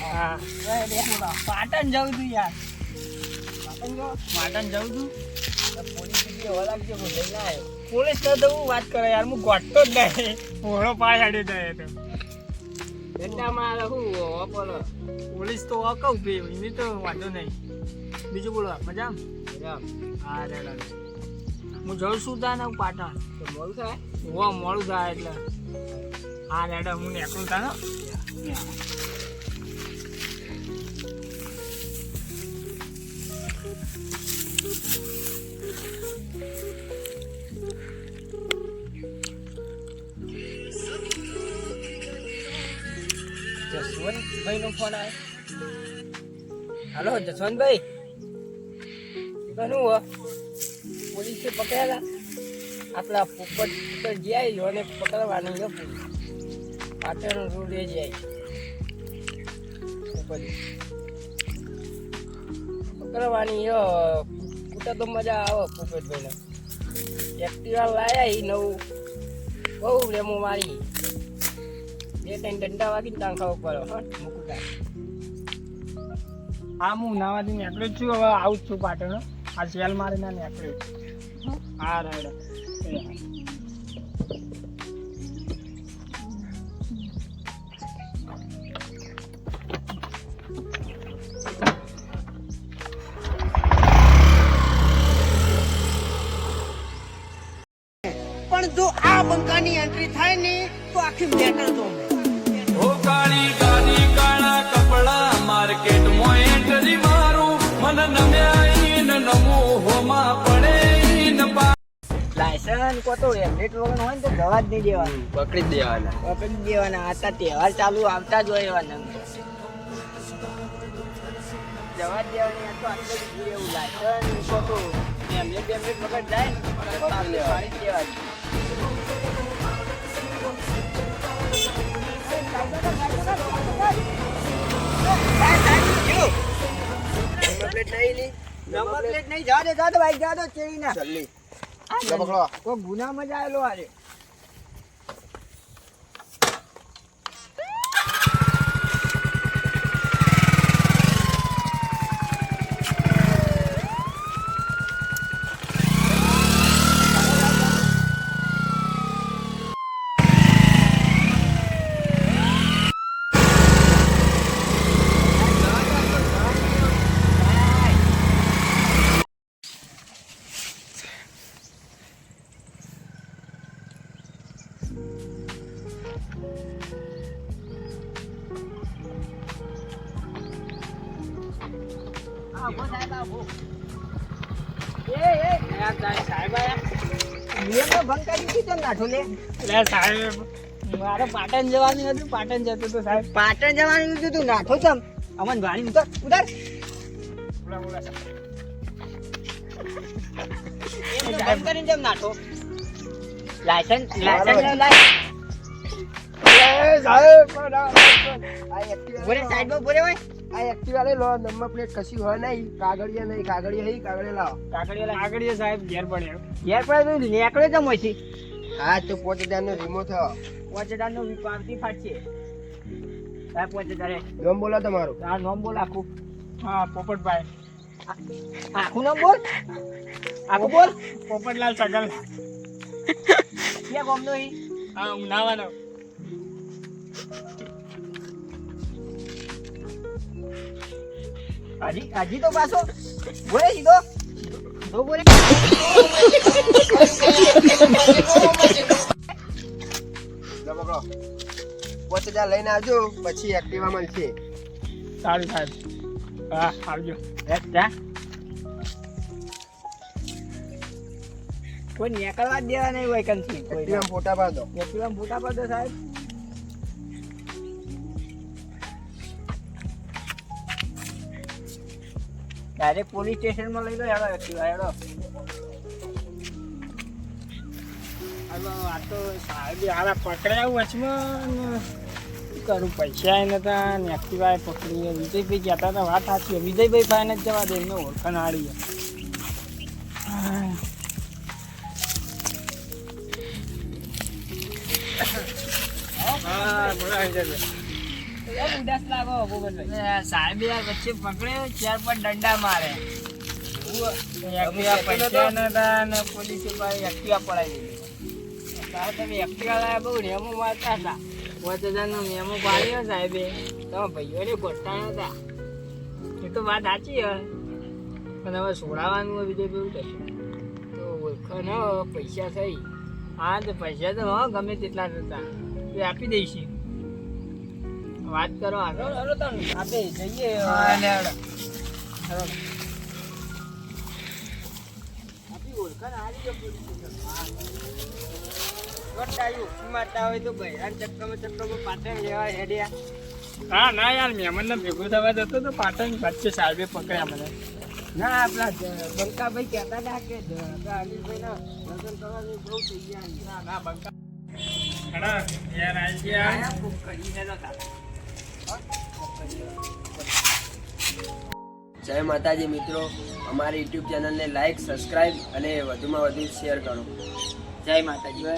હા પાટણ જાઉં છું યાર. પાટણ જાઉં છું. પોલીસ તો હું વાત કરે યાર, હું ગોઠતો જ નહીં. ઘોડો પાય હાડી જાય તો પોલીસ તો કહું ભાઈ, એની તો વાંધો નહીં. બીજું બોલો, મજા? હા રેડા. હું જઉં છું તા ને પાટણ. મોડું થાય? મોડું થાય એટલે હા રેડા, હું નીકળું તા ને. જસવંતભાઈ નો ફોન આવે. હાલો જસવંતભાઈ, કનું પોલીસે પકડ્યા આપણા પોપટ જાય અને પકડવાની પાટણ રોડે જાય. પકડવાની કૂટા તો મજા આવે. પોપટભાઈને એક્ટિવા લાયા એ નવું બહુ રેમો મારી. બે ત્રણ દંડા વાગીને ત્યાં ખાવ પડો. મૂકું હા, હું નાવાથી નીકળ્યો છું. હવે આવું જ છું પાટણ. આ સેલ મારે ના નીકળ્યો. હા રાઈડ. પણ જો આ બંકાની એન્ટ્રી થાય ને તો આખી મેટર જો ઓ કાળી ગાડી કાળા કપડા માર્કેટમાં એન્ટ્રી મારું મન નમ્યા ન નમો હોમાં પડે ન લાયસન્સ કોતો રેમલેટ વગર હોય ને તો જવા જ નહીં દેવાનું. પકડી જ દેવાના. પકડી જ દેવાના. આતા તહેવાર ચાલુ આવતા જ હોય એવા નંગ જવા જ દેવાની. આ તો આટલું જ એવું લાયસન્સ કોતો રેમલેટ વગર જાય ને પાડી દેવાની. નંબર પ્લેટ નહીં. જા દે ભાઈ, જા દો ચેરી ના જલ્દી. કોઈ ગુના મજા આવેલો આજે. મારે પાટણ જવાનું હતું. પાટણ જતો તો સાહેબ. પાટણ જવાનું હતું તું નાઠો ચમ અમન વાણી ઉતર ઉતર. બંધ કરીને જેમ નાઠો. લાયસન્સ સાઈડમાં બોલે હોય. આ એક્ટિવા લઈ લો. નંબર પ્લેટ કશી હોય નહીં. કાગળિયા નહીં. કાગળિયા લાવો. કાગળિયા સાહેબ ઘેર પડ્યો. ઘેર પડે તો નીકળે જમ હોય છે. હા તો 5000 નો વીમો થયો. 5000 નો પાવતી ફાટશે. સાહેબ 5000 નામ બોલો તમારું. આ નામ બોલ આખું. હા પોપટભાઈ. આખું નામ બોલ. આખું બોલ. પોપટલાલ સગલ. ક્યાં ગામ નો ઈ? હા ઉનાવાનો. હજી તો પાછો બોલે સીધો. તો બોલે 5000 લઈને આવજો. પછી એક્ટિવા મળશે. સારું સાહેબ. હા આવજો. કોઈ નીકળવા જ દેવા નહીં હોય કંથી. એક્ટિવા ફોટા પાડો. એક્ટિવા ફોટા પાડો સાહેબ. ડાયરેક્ટ પોલીસ સ્ટેશનમાં લઈ લો. હેડો એક્ટિવા હેડો. આ તો સાહેબ હારા પકડાયા વચમાં. શું કરું, પૈસા નતા ને એક્ટિવા પકડી. વિજયભાઈ કહેતા હતા, વાત સાચી. વિજયભાઈ ભાઈને જ જવા દે, એમને ઓળખાણ આડી. હા બોલા કેમ ઉદાસ લાગો ભૂપતભાઈ? એ સાહેબે આ વચ્ચે પકડ્યો, ચાર પર દંડા મારે. એક્ટિવા પૈસા નતા ને પોલીસે ભાઈ એક્ટિવા પડાવી દીધી. તારે તમે એક્ટિવા લાયા બહુ રેમો મારતા હતા. 5000 નો મેમો પાડ્યો સાહેબે. તમે ભાઈઓને ગોઠતા નતા. એ તો વાત સાચી હે, પણ હવે છોડાવવાનું હોય બીજું કેવું થશે? તો ઓળખો ને પૈસા થઈ. હા તો પૈસા તો હા ગમે તેટલા નતા એ આપી દઈશું. વાત કરો આગળ. હલો તમે આપણે જઈએ. હા, લે હેડો. હેડો. આપણી ઓળખાણ હારી ગયો પોલીસ સ્ટેશન. ગોઠાયું મારતા હોય તો બહેરાન ચક્કરમાં પાટણ લેવા હેડ્યા. હા ના યાર મહેમાનને ભેગું થવા જતો તો પાટણ વચ્ચે સાહેબે પકડ્યા મને. ના આપણા બંકાભાઈ કહેતા હતા કે અનિલભાઈના લગ્ન કરવાની બહુ તૈયારી. ના ના બંકા હેડો યાર આવી ગયા. આયા ફૂક કરીને નતા. જય માતાજી મિત્રો, અમારી યુટ્યુબ ચેનલને લાઈક, સબસ્ક્રાઇબ અને વધુમાં વધુ શેર કરો. જય માતાજી.